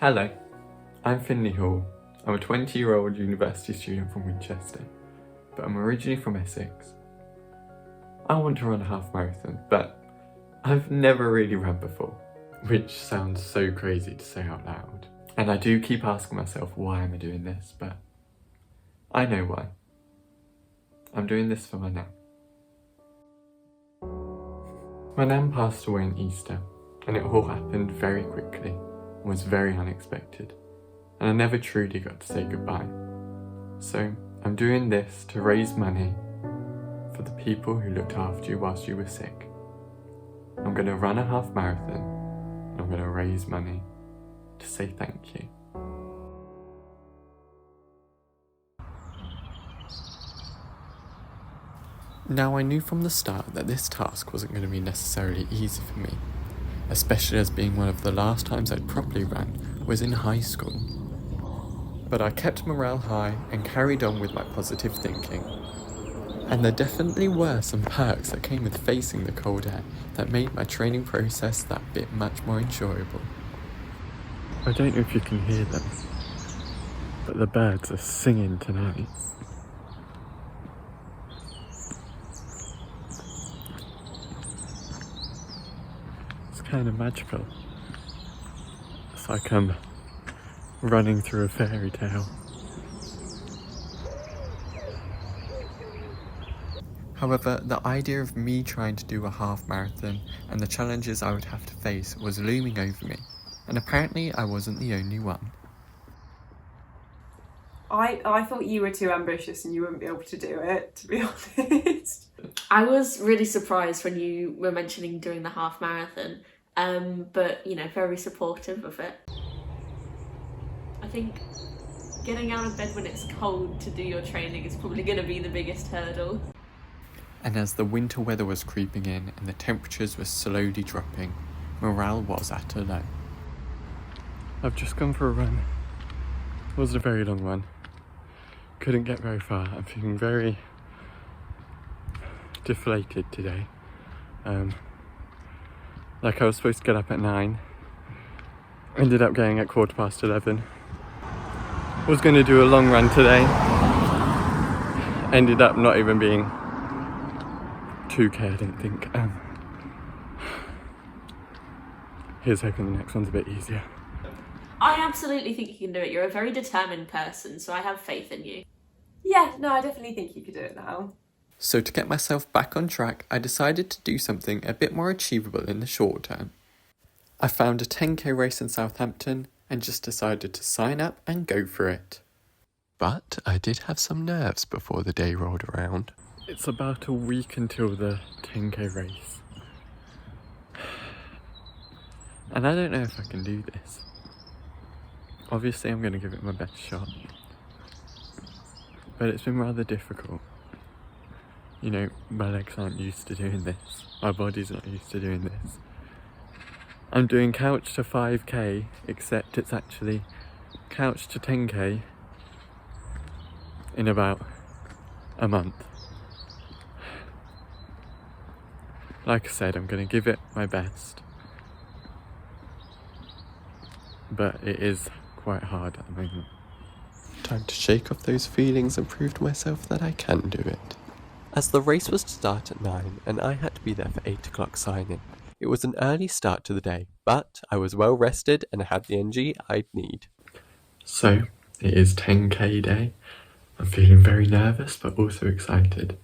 Hello, I'm Finley Hall. I'm a 20-year-old university student from Winchester, but I'm originally from Essex. I want to run a half marathon, but I've never really run before, which sounds so crazy to say out loud. And I do keep asking myself, why am I doing this? But I know why. I'm doing this for my nan. My nan passed away on Easter, and it all happened very quickly and was very unexpected, and I never truly got to say goodbye. So I'm doing this to raise money for the people who looked after you whilst you were sick. I'm going to run a half marathon, and I'm going to raise money to say thank you. Now, I knew from the start that this task wasn't going to be necessarily easy for me, especially as being one of the last times I'd properly run was in high school. But I kept morale high and carried on with my positive thinking. And there definitely were some perks that came with facing the cold air that made my training process that bit much more enjoyable. I don't know if you can hear them, but the birds are singing tonight. It's kind of magical. It's like I'm running through a fairy tale. However, the idea of me trying to do a half marathon and the challenges I would have to face was looming over me, and apparently I wasn't the only one. I thought you were too ambitious and you wouldn't be able to do it, to be honest. I was really surprised when you were mentioning doing the half marathon, but very supportive of it. I think getting out of bed when it's cold to do your training is probably going to be the biggest hurdle. And as the winter weather was creeping in and the temperatures were slowly dropping, morale was at a low. I've just gone for a run. It wasn't a very long one. Couldn't get very far. I'm feeling very deflated today. Like I was supposed to get up at 9. Ended up getting at 11:15. Was going to do a long run today. Ended up not even being 2k, I don't think. Here's hoping the next one's a bit easier. I absolutely think you can do it. You're a very determined person, so I have faith in you. Yeah, no, I definitely think you could do it now. So to get myself back on track, I decided to do something a bit more achievable in the short term. I found a 10k race in Southampton and just decided to sign up and go for it. But I did have some nerves before the day rolled around. It's about a week until the 10k race. And I don't know if I can do this. Obviously I'm going to give it my best shot. But it's been rather difficult. My legs aren't used to doing this. My body's not used to doing this. I'm doing couch to 5k, except it's actually couch to 10k in about a month. Like I said, I'm going to give it my best. But it is quite hard at the moment. Time to shake off those feelings and prove to myself that I can do it. As the race was to start at 9 and I had to be there for 8 o'clock sign-in, it was an early start to the day, but I was well rested and had the energy I'd need. So, it is 10k day. I'm feeling very nervous but also excited.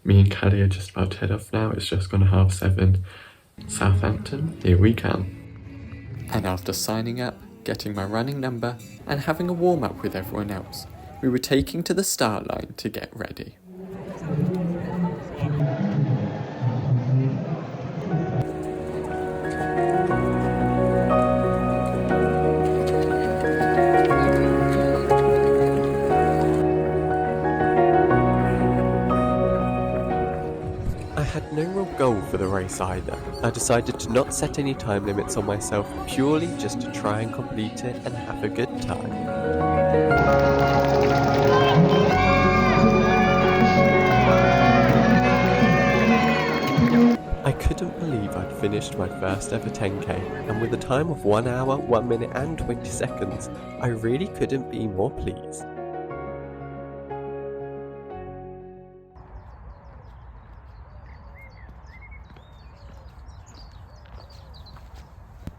Me and Callie are just about to head off now. It's just gone 7:30. Southampton, here we come. And after signing up, getting my running number, and having a warm-up with everyone else, we were taking to the start line to get ready. I had no real goal for the race either. I decided to not set any time limits on myself, purely just to try and complete it and have a good time. I couldn't believe I'd finished my first ever 10k, and with a time of 1 hour, 1 minute and 20 seconds, I really couldn't be more pleased.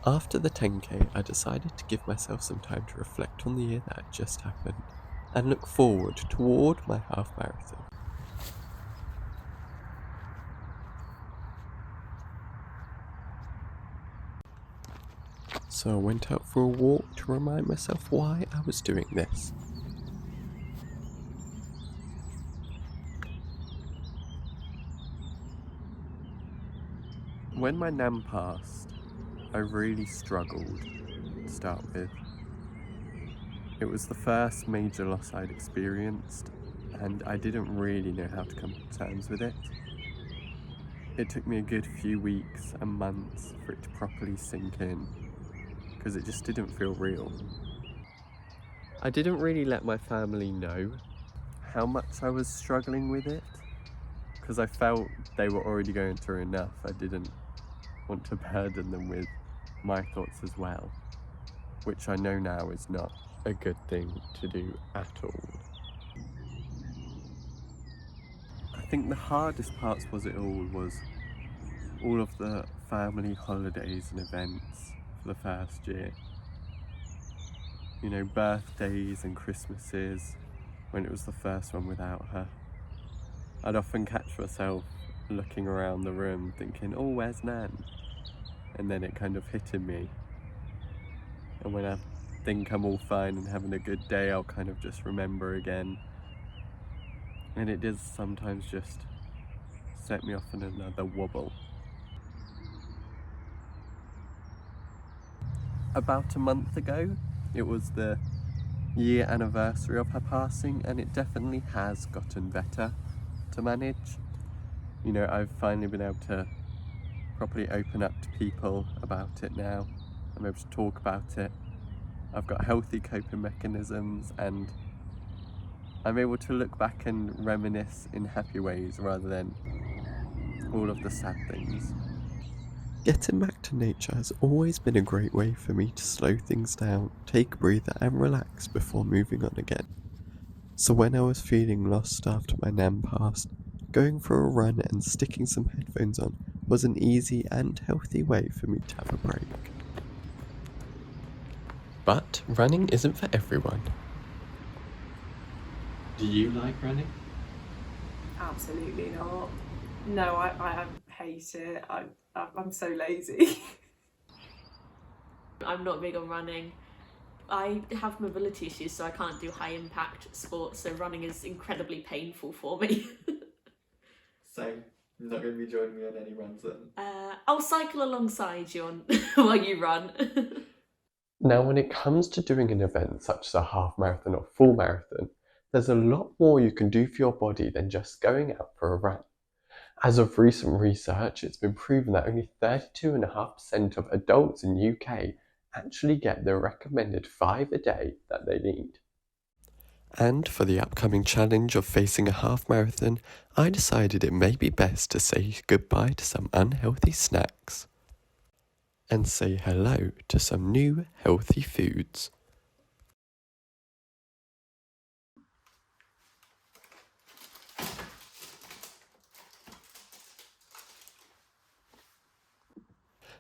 After the 10k, I decided to give myself some time to reflect on the year that had just happened, and look forward toward my half marathon. So I went out for a walk to remind myself why I was doing this. When my nan passed, I really struggled to start with. It was the first major loss I'd experienced, and I didn't really know how to come to terms with it. It took me a good few weeks and months for it to properly sink in, because it just didn't feel real. I didn't really let my family know how much I was struggling with it, because I felt they were already going through enough. I didn't want to burden them with my thoughts as well, which I know now is not a good thing to do at all. I think the hardest parts was all of the family holidays and events for the first year. You know, birthdays and Christmases, when it was the first one without her. I'd often catch myself looking around the room thinking, oh, where's Nan? And then it kind of hitting me. And when I think I'm all fine and having a good day, I'll kind of just remember again. And it does sometimes just set me off on another wobble. About a month ago, it was the year anniversary of her passing, and it definitely has gotten better to manage. You know, I've finally been able to properly open up to people about it now. I'm able to talk about it. I've got healthy coping mechanisms, and I'm able to look back and reminisce in happy ways rather than all of the sad things. Getting back to nature has always been a great way for me to slow things down, take a breather and relax before moving on again. So when I was feeling lost after my nan passed, going for a run and sticking some headphones on was an easy and healthy way for me to have a break. But running isn't for everyone. Do you like running? Absolutely not. No, I hate it. I'm so lazy. I'm not big on running. I have mobility issues, so I can't do high impact sports, so running is incredibly painful for me. So, you're not going to be joining me on any runs then? I'll cycle alongside you on while you run. Now, when it comes to doing an event such as a half marathon or full marathon, there's a lot more you can do for your body than just going out for a run. As of recent research, it's been proven that only 32.5% of adults in the UK actually get the recommended 5 a day that they need. And for the upcoming challenge of facing a half marathon, I decided it may be best to say goodbye to some unhealthy snacks and say hello to some new healthy foods.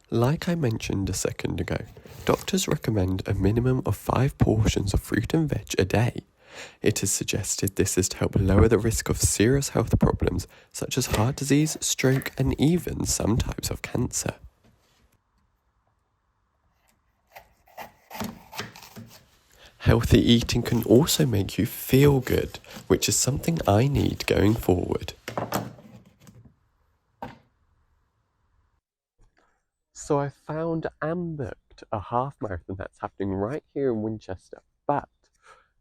Like I mentioned a second ago, doctors recommend a minimum of 5 portions of fruit and veg a day. It is suggested this is to help lower the risk of serious health problems such as heart disease, stroke, and even some types of cancer. Healthy eating can also make you feel good, which is something I need going forward. So I found and booked a half marathon that's happening right here in Winchester, but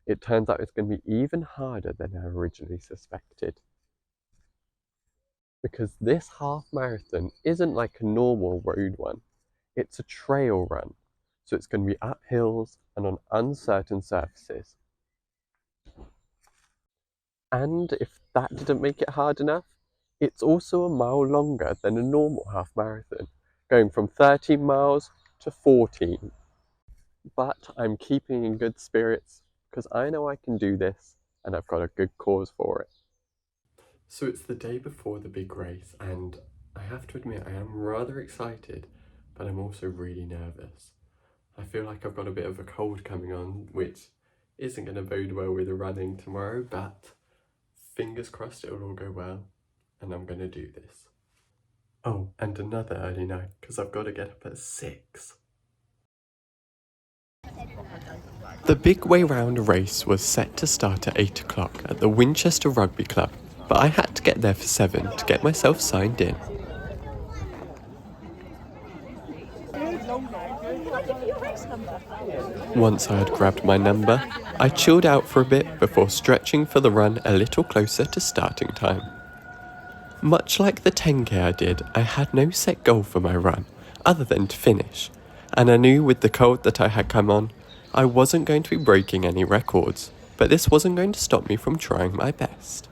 it turns out it's going to be even harder than I originally suspected. Because this half marathon isn't like a normal road one, it's a trail run. So it's going to be up hills and on uncertain surfaces. And if that didn't make it hard enough, It's also a mile longer than a normal half marathon, going from 13 miles to 14. But I'm keeping in good spirits because I know I can do this and I've got a good cause for it. So it's the day before the big race, and I have to admit I am rather excited, but I'm also really nervous. I feel like I've got a bit of a cold coming on, which isn't going to bode well with the running tomorrow, but fingers crossed it'll all go well, and I'm going to do this. Oh, and another early night, because I've got to get up at 6. The big way round race was set to start at 8 o'clock at the Winchester Rugby Club, but I had to get there for 7 to get myself signed in. Once I had grabbed my number, I chilled out for a bit before stretching for the run a little closer to starting time. Much like the 10k I did, I had no set goal for my run, other than to finish, and I knew with the cold that I had come on, I wasn't going to be breaking any records, but this wasn't going to stop me from trying my best.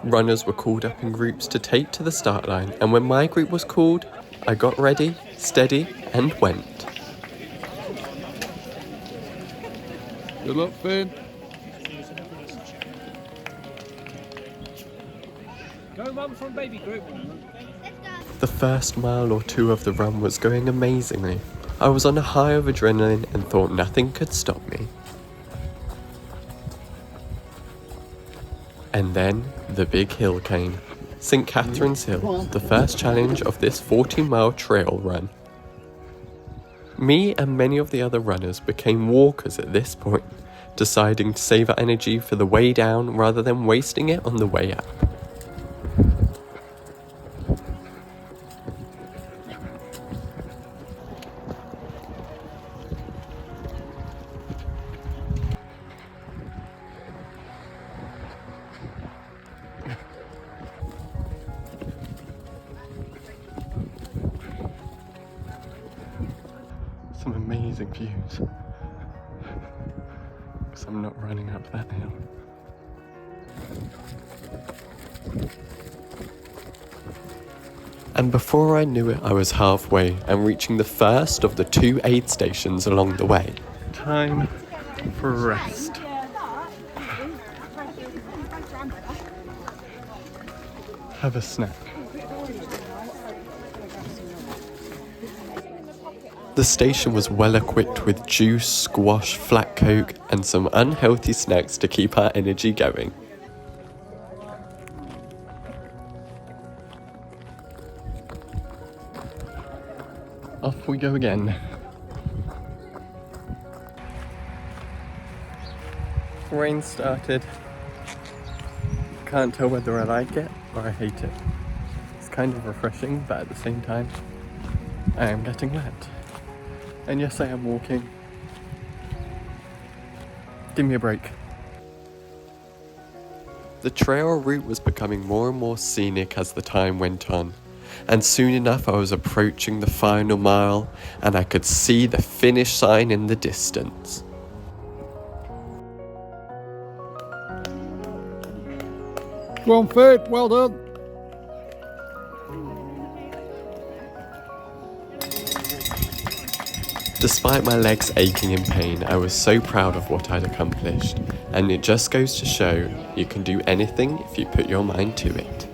Runners were called up in groups to take to the start line, and when my group was called, I got ready, steady, and went. Good luck, Finn. Go run from baby group. The first mile or two of the run was going amazingly. I was on a high of adrenaline and thought nothing could stop me. And then the big hill came. St. Catherine's Hill, the first challenge of this 40-mile trail run. Me and many of the other runners became walkers at this point, deciding to save our energy for the way down rather than wasting it on the way up. Some amazing views. Because I'm not running up that hill. And before I knew it, I was halfway and reaching the first of the 2 aid stations along the way. Time for rest. Have a snack. The station was well equipped with juice, squash, flat coke, and some unhealthy snacks to keep our energy going. Off we go again. Rain started. Can't tell whether I like it or I hate it. It's kind of refreshing, but at the same time, I am getting wet. And yes, I am walking. Give me a break. The trail route was becoming more and more scenic as the time went on, and soon enough I was approaching the final mile and I could see the finish sign in the distance. Go on, Finn. Well done. Despite my legs aching in pain, I was so proud of what I'd accomplished, and it just goes to show you can do anything if you put your mind to it.